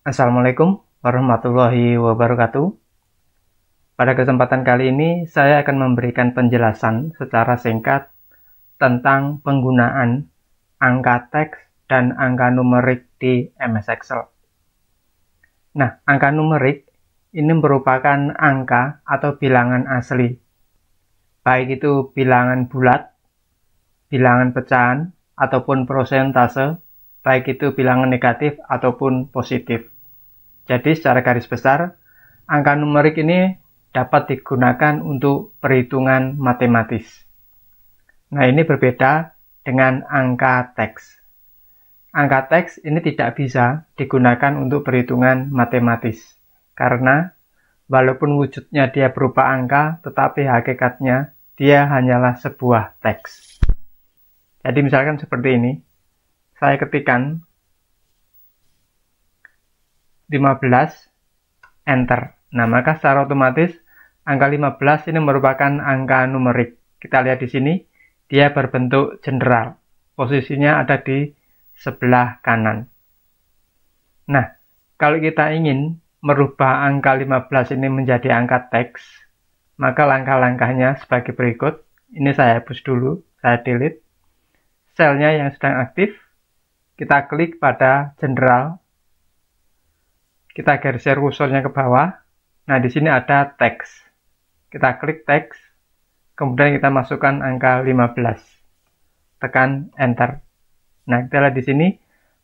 Assalamualaikum warahmatullahi wabarakatuh. Pada kesempatan kali ini, saya akan memberikan penjelasan secara singkat tentang penggunaan angka teks dan angka numerik di MS Excel. Nah, angka numerik ini merupakan angka atau bilangan asli, baik itu bilangan bulat, bilangan pecahan, ataupun persentase, baik itu bilangan negatif ataupun positif. Jadi secara garis besar, angka numerik ini dapat digunakan untuk perhitungan matematis. Nah, ini berbeda dengan angka teks. Angka teks ini tidak bisa digunakan untuk perhitungan matematis, karena walaupun wujudnya dia berupa angka, tetapi hakikatnya dia hanyalah sebuah teks. Jadi misalkan seperti ini, saya ketikkan 15, enter. Nah, maka secara otomatis angka 15 ini merupakan angka numerik. Kita lihat di sini, dia berbentuk jenderal. Posisinya ada di sebelah kanan. Nah, kalau kita ingin merubah angka 15 ini menjadi angka teks, maka langkah-langkahnya sebagai berikut. Ini saya hapus dulu, saya delete. Selnya yang sedang aktif, kita klik pada jenderal. Kita geser kursornya ke bawah. Nah, di sini ada teks. Kita klik teks, kemudian kita masukkan angka 15. Tekan enter. Nah, kita lihat di sini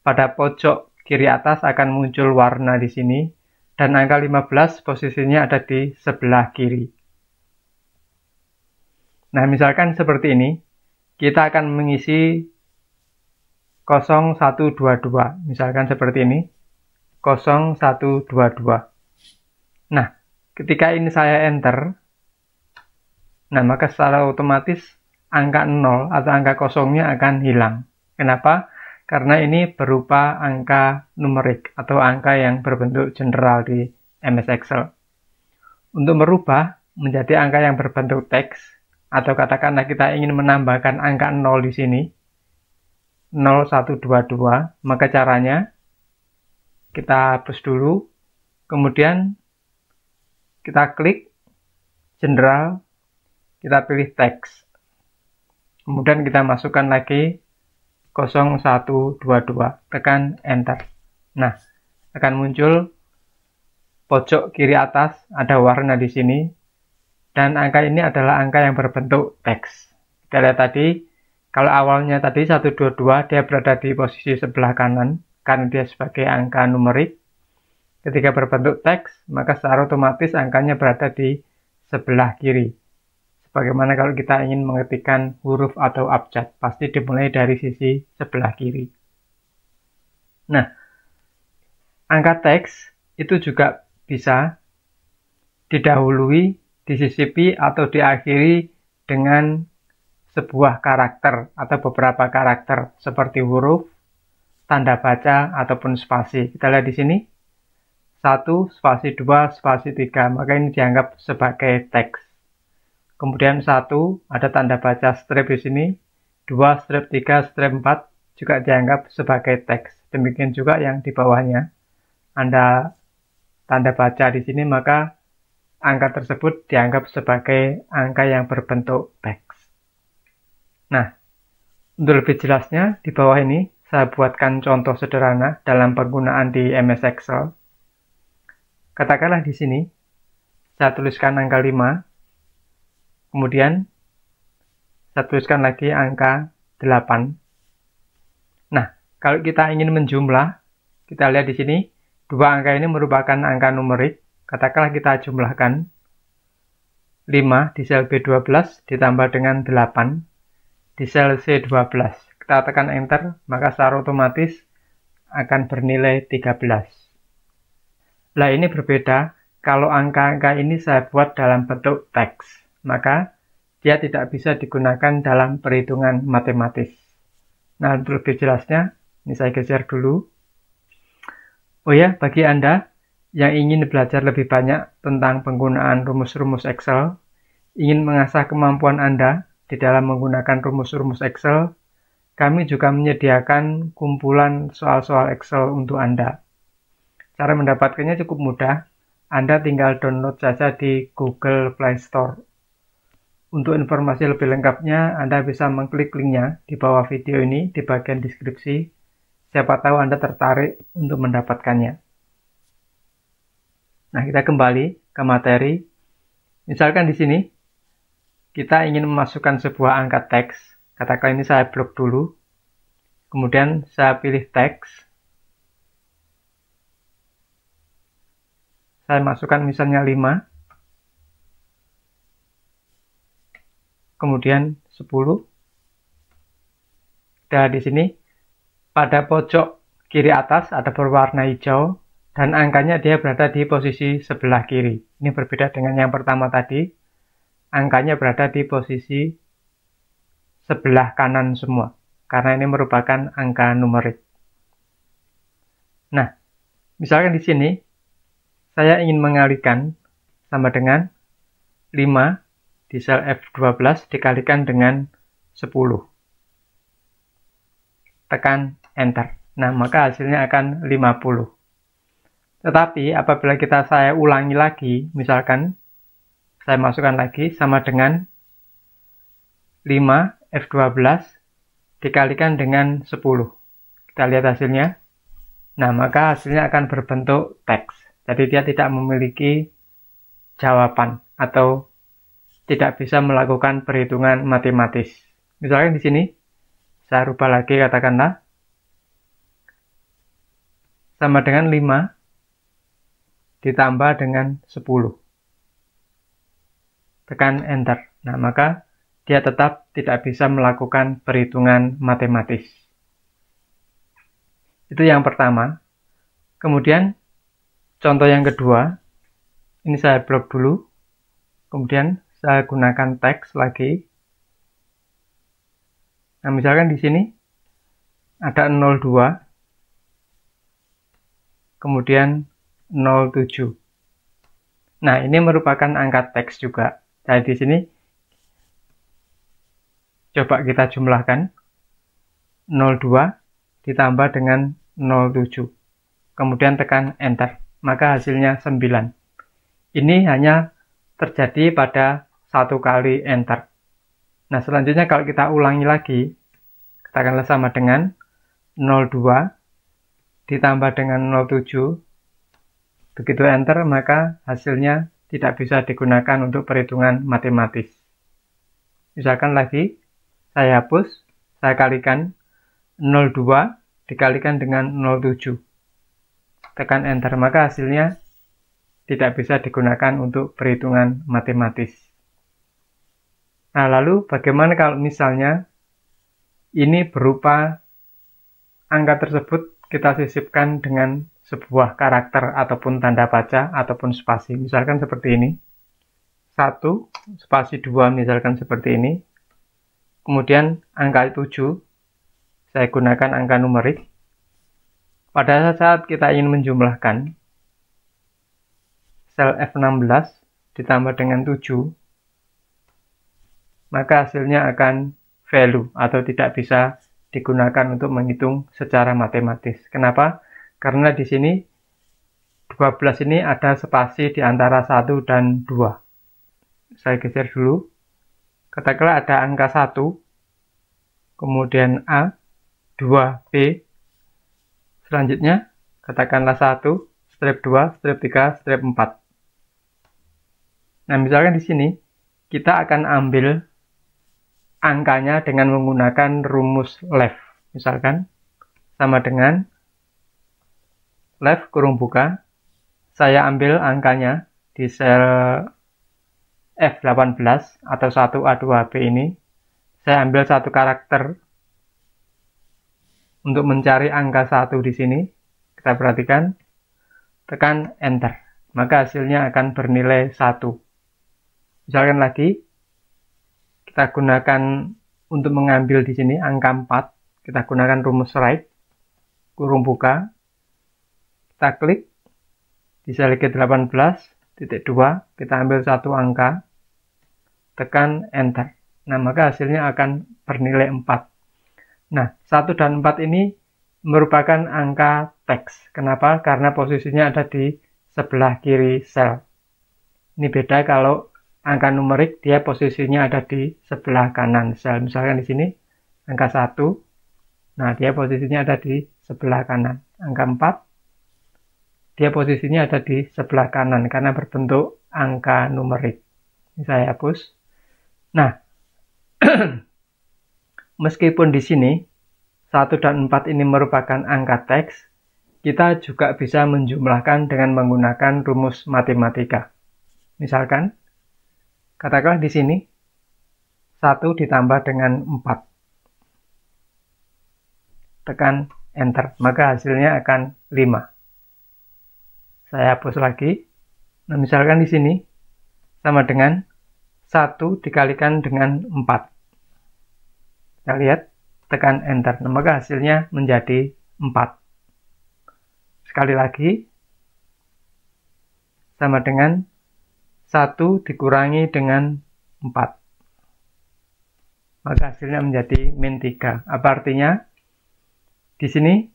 pada pojok kiri atas akan muncul warna di sini dan angka 15 posisinya ada di sebelah kiri. Nah, misalkan seperti ini, kita akan mengisi 0122. Misalkan seperti ini. 0122. Nah, ketika ini saya enter, nah maka secara otomatis angka 0 atau angka kosongnya akan hilang. Kenapa? Karena ini berupa angka numerik atau angka yang berbentuk jenderal di MS Excel. Untuk merubah menjadi angka yang berbentuk teks, atau katakanlah kita ingin menambahkan angka 0 di sini, 0122, maka caranya kita hapus dulu, kemudian kita klik jenderal, kita pilih teks, kemudian kita masukkan lagi 0122, tekan enter. Nah, akan muncul pojok kiri atas ada warna di sini, dan angka ini adalah angka yang berbentuk teks. Kita lihat tadi, kalau awalnya tadi 122, dia berada di posisi sebelah kanan, karena dia sebagai angka numerik. Ketika berbentuk teks, maka secara otomatis angkanya berada di sebelah kiri. Sebagaimana kalau kita ingin mengetikkan huruf atau abjad, pasti dimulai dari sisi sebelah kiri. Nah, angka teks itu juga bisa didahului, disisipi, atau diakhiri dengan sebuah karakter atau beberapa karakter seperti huruf, tanda baca, ataupun spasi. Kita lihat di sini, 1, spasi 2, spasi 3, maka ini dianggap sebagai teks. Kemudian 1, ada tanda baca strip di sini, 2, strip 3, strip 4, juga dianggap sebagai teks. Demikian juga yang di bawahnya, ada tanda baca di sini, maka angka tersebut dianggap sebagai angka yang berbentuk teks. Nah, untuk lebih jelasnya, di bawah ini, saya buatkan contoh sederhana dalam penggunaan di MS Excel. Katakanlah di sini, saya tuliskan angka 5, kemudian saya tuliskan lagi angka 8. Nah, kalau kita ingin menjumlah, kita lihat di sini, dua angka ini merupakan angka numerik. Katakanlah kita jumlahkan 5 di sel B12 ditambah dengan 8 di sel C12. Kita tekan enter, maka secara otomatis akan bernilai 13. Nah, ini berbeda kalau angka-angka ini saya buat dalam bentuk teks, maka dia tidak bisa digunakan dalam perhitungan matematis. Nah, untuk lebih jelasnya, ini saya geser dulu. Oh ya, bagi Anda yang ingin belajar lebih banyak tentang penggunaan rumus-rumus Excel, ingin mengasah kemampuan Anda di dalam menggunakan rumus-rumus Excel, kami juga menyediakan kumpulan soal-soal Excel untuk Anda. Cara mendapatkannya cukup mudah. Anda tinggal download saja di Google Play Store. Untuk informasi lebih lengkapnya, Anda bisa mengklik linknya di bawah video ini di bagian deskripsi. Siapa tahu Anda tertarik untuk mendapatkannya. Nah, kita kembali ke materi. Misalkan di sini, kita ingin memasukkan sebuah angka teks. Katakan ini saya blok dulu. Kemudian saya pilih teks. Saya masukkan misalnya 5. Kemudian 10. Dan di sini pada pojok kiri atas ada berwarna hijau dan angkanya dia berada di posisi sebelah kiri. Ini berbeda dengan yang pertama tadi. Angkanya berada di posisi sebelah kanan semua karena ini merupakan angka numerik. Nah, misalkan di sini saya ingin mengalihkan sama dengan 5 di sel F12 dikalikan dengan 10. Tekan Enter. Nah, maka hasilnya akan 50. Tetapi apabila saya ulangi lagi, misalkan saya masukkan lagi sama dengan 5 F12 dikalikan dengan 10. Kita lihat hasilnya. Nah, maka hasilnya akan berbentuk teks. Jadi dia tidak memiliki jawaban atau tidak bisa melakukan perhitungan matematis. Misalnya di sini, saya rubah lagi katakanlah, sama dengan 5 ditambah dengan 10. Tekan Enter. Nah, maka dia tetap tidak bisa melakukan perhitungan matematis. Itu yang pertama. Kemudian, contoh yang kedua, ini saya blok dulu, kemudian saya gunakan teks lagi. Nah, misalkan di sini ada 02, kemudian 07. Nah, ini merupakan angka teks juga. Jadi di sini coba kita jumlahkan 02 ditambah dengan 07. Kemudian tekan Enter. Maka hasilnya 9. Ini hanya terjadi pada satu kali Enter. Nah, selanjutnya kalau kita ulangi lagi, katakanlah sama dengan 02 ditambah dengan 07. Begitu Enter, maka hasilnya tidak bisa digunakan untuk perhitungan matematis. Misalkan lagi, saya hapus, saya kalikan 02 dikalikan dengan 07. Tekan Enter, maka hasilnya tidak bisa digunakan untuk perhitungan matematis. Nah, lalu bagaimana kalau misalnya ini berupa angka tersebut kita sisipkan dengan sebuah karakter ataupun tanda baca ataupun spasi. Misalkan seperti ini. 1, spasi 2 misalkan seperti ini. Kemudian angka 7, saya gunakan angka numerik. Pada saat kita ingin menjumlahkan sel F16 ditambah dengan 7, maka hasilnya akan value atau tidak bisa digunakan untuk menghitung secara matematis. Kenapa? Karena di sini 12 ini ada spasi di antara 1 dan 2. Saya geser dulu. Katakanlah ada angka 1, kemudian A, 2, B. Selanjutnya, katakanlah 1, strip 2, strip 3, strip 4. Nah, misalkan di sini, kita akan ambil angkanya dengan menggunakan rumus left. Misalkan, sama dengan left kurung buka, saya ambil angkanya di sel F18 atau 1A2B ini, saya ambil satu karakter untuk mencari angka 1 di sini. Kita perhatikan, tekan Enter, maka hasilnya akan bernilai 1. Misalkan lagi, kita gunakan untuk mengambil di sini angka 4, kita gunakan rumus right, kurung buka, kita klik, di sel G18, titik 2, kita ambil satu angka, tekan Enter. Nah, maka hasilnya akan bernilai 4. Nah, 1 dan 4 ini merupakan angka teks. Kenapa? Karena posisinya ada di sebelah kiri sel. Ini beda kalau angka numerik, dia posisinya ada di sebelah kanan sel. Misalkan di sini angka 1, nah dia posisinya ada di sebelah kanan. Angka 4, dia posisinya ada di sebelah kanan karena berbentuk angka numerik. Ini saya hapus. Nah, meskipun di sini 1 dan 4 ini merupakan angka teks, kita juga bisa menjumlahkan dengan menggunakan rumus matematika. Misalkan, katakanlah di sini 1 ditambah dengan 4. Tekan Enter, maka hasilnya akan 5. Saya hapus lagi. Nah, misalkan di sini sama dengan 1 dikalikan dengan 4. Kita lihat, tekan Enter. Nah, maka hasilnya menjadi 4. Sekali lagi, sama dengan 1 dikurangi dengan 4. Maka hasilnya menjadi min 3. Apa artinya? Di sini,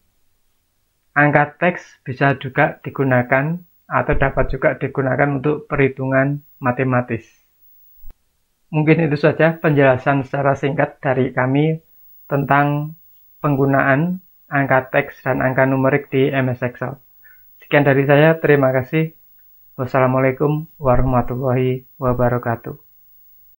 angka teks bisa juga digunakan atau dapat juga digunakan untuk perhitungan matematis. Mungkin itu saja penjelasan secara singkat dari kami tentang penggunaan angka teks dan angka numerik di MS Excel. Sekian dari saya, terima kasih. Wassalamualaikum warahmatullahi wabarakatuh.